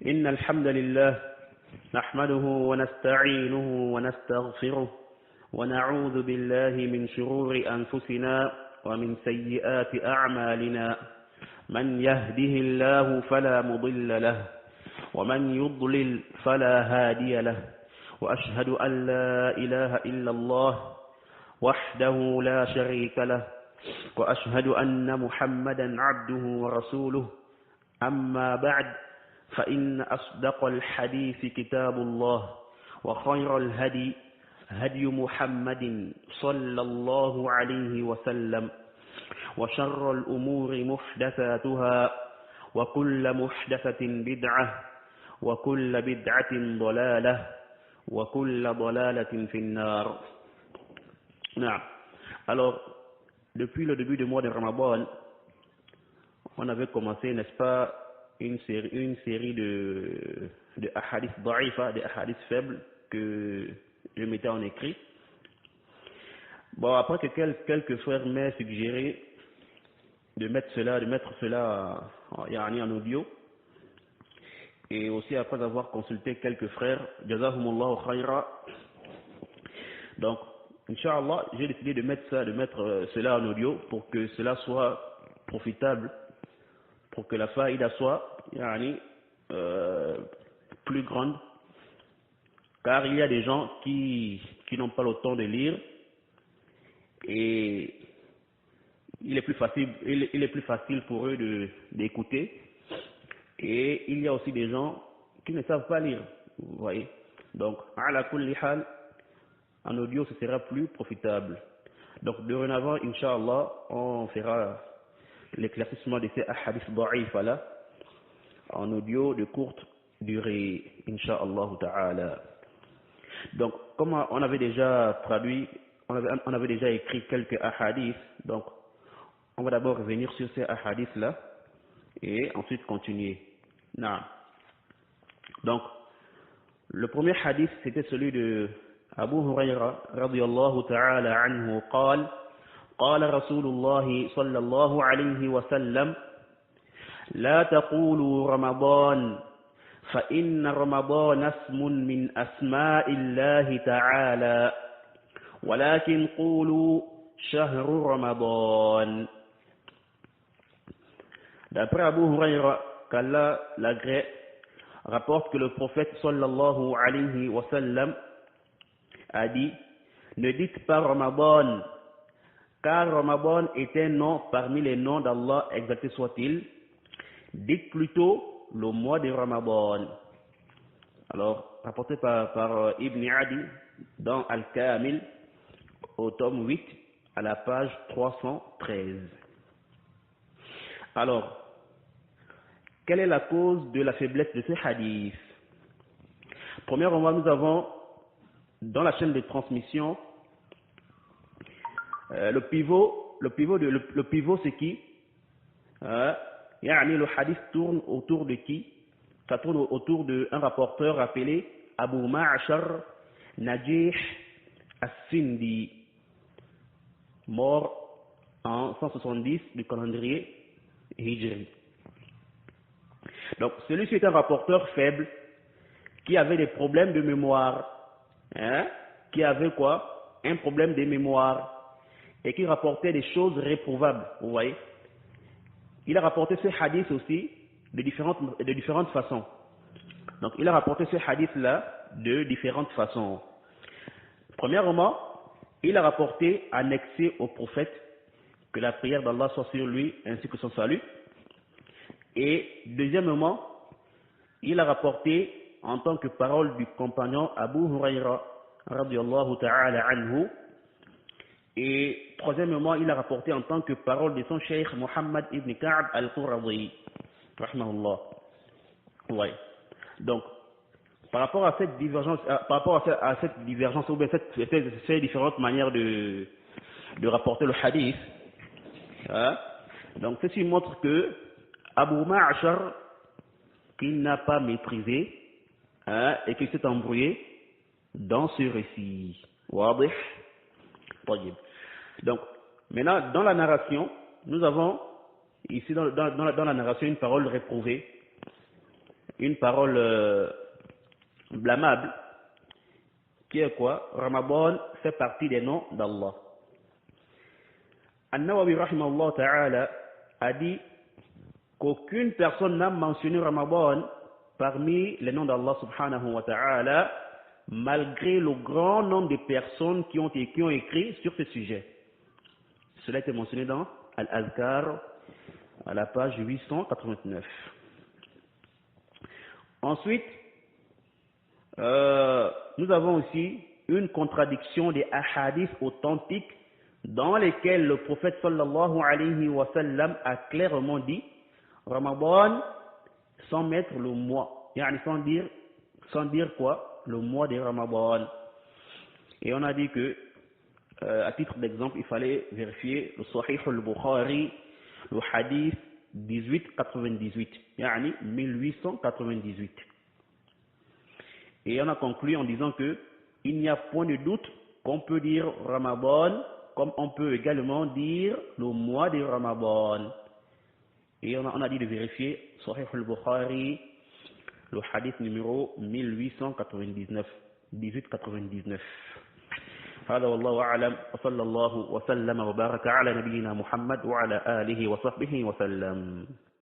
إن الحمد لله نحمده ونستعينه ونستغفره ونعوذ بالله من شرور أنفسنا ومن سيئات أعمالنا من يهده الله فلا مضل له ومن يضلل فلا هادي له وأشهد أن لا إله إلا الله وحده لا شريك له وأشهد أن محمدا عبده ورسوله أما بعد فإن أصدق الحديث كتاب الله وخير الهدي هدي محمد صلى الله عليه وسلم وشر الأمور محدثاتها وكل محدثة بدعة وكل بدعة ضلالة وكل ضلالة في النار. نعم. Alors, depuis le début du mois de Ramadan, on avait commencé, n'est-ce pas, une série de hadiths da'ifa, de hadiths faibles que je mettais en écrit. Bon, après que quelques frères m'aient suggéré de mettre cela en audio, et aussi après avoir consulté quelques frères, Jazahumullahu khaira. Donc, Inch'Allah, j'ai décidé de mettre cela en audio pour que cela soit profitable, pour que la faïda soit plus grande, car il y a des gens qui n'ont pas le temps de lire et il est plus facile pour eux d'écouter, et il y a aussi des gens qui ne savent pas lire, vous voyez. Donc, ala kulli hal, en audio ce sera plus profitable. Donc dorénavant, Inch'Allah, on fera l'éclaircissement de ces hadiths da'ifa là en audio de courte durée, Inch'Allah ta'ala. Donc comme on avait déjà traduit, on avait déjà écrit quelques hadiths, donc on va d'abord revenir sur ces hadiths là et ensuite continuer. Non. Donc le premier hadith, c'était celui de Abu Huraira radiyallahu ta'ala anhu قال قال رسول الله صلى الله عليه وسلم لا تقولوا رمضان فإن رمضان اسم من أسماء الله تعالى ولكن قولوا شهر رمضان. D'après Abu Huraira, qu'Allah l'agrée, rapporte que le prophète sallallahu alayhi wa sallam a dit: ne dites pas Ramadan, car Ramadan est un nom parmi les noms d'Allah, exalté soit-il. Dites plutôt le mois de Ramadan. Alors, rapporté par Ibn Adi dans Al-Kamil, au tome 8, à la page 313. Alors, quelle est la cause de la faiblesse de ce hadith? Premièrement, nous avons dans la chaîne de transmission le pivot c'est qui? Le hadith tourne autour de qui? Ça tourne autour d'un rapporteur appelé Abu Ma'shar Najih As-Sindi, mort en 170 du calendrier Hijri. Donc celui-ci est un rapporteur faible qui avait des problèmes de mémoire, qui avait quoi? Un problème de mémoire, et qui rapportait des choses réprouvables, vous voyez. Il a rapporté ce hadith aussi de différentes façons. Donc il a rapporté ce hadith-là de différentes façons. Premièrement, il a rapporté annexé au prophète, que la prière d'Allah soit sur lui ainsi que son salut. Et deuxièmement, il a rapporté en tant que parole du compagnon Abu Huraira radiyallahu ta'ala anhu. Et troisièmement, il a rapporté en tant que parole de son cheikh Muhammad ibn Ka'b al-Quradi rahimahullah. Ouais. Donc par rapport à cette divergence, ou bien ces différentes manières de rapporter le hadith, donc ceci montre que Abu Ma'shar, qu'il n'a pas maîtrisé et qu'il s'est embrouillé dans ce récit. Wadih. Donc maintenant, dans la narration, nous avons ici dans la narration une parole réprouvée une parole blâmable, qui est quoi? Ramadan fait partie des noms d'Allah. An-Nawawi rahimahullah ta'ala a dit qu'aucune personne n'a mentionné Ramadan parmi les noms d'Allah subhanahu wa ta'ala, malgré le grand nombre de personnes qui ont écrit sur ce sujet. Cela a été mentionné dans Al-Azkar, à la page 889. Ensuite, nous avons aussi une contradiction des hadiths authentiques dans lesquels le prophète sallallahu alayhi wa sallam a clairement dit Ramadan sans mettre le mois, sans dire quoi? Le mois de Ramadan. Et on a dit que, à titre d'exemple, il fallait vérifier le Sahih al-Bukhari, le hadith 1898, yani 1898. Et on a conclu en disant que il n'y a point de doute qu'on peut dire Ramadan, comme on peut également dire le mois de Ramadan. Et on a dit de vérifier Sahih al-Bukhari, le hadith numéro 1899, 1899. هذا والله أعلم وصلى الله وسلم وبارك على نبينا محمد وعلى آله وصحبه وسلم.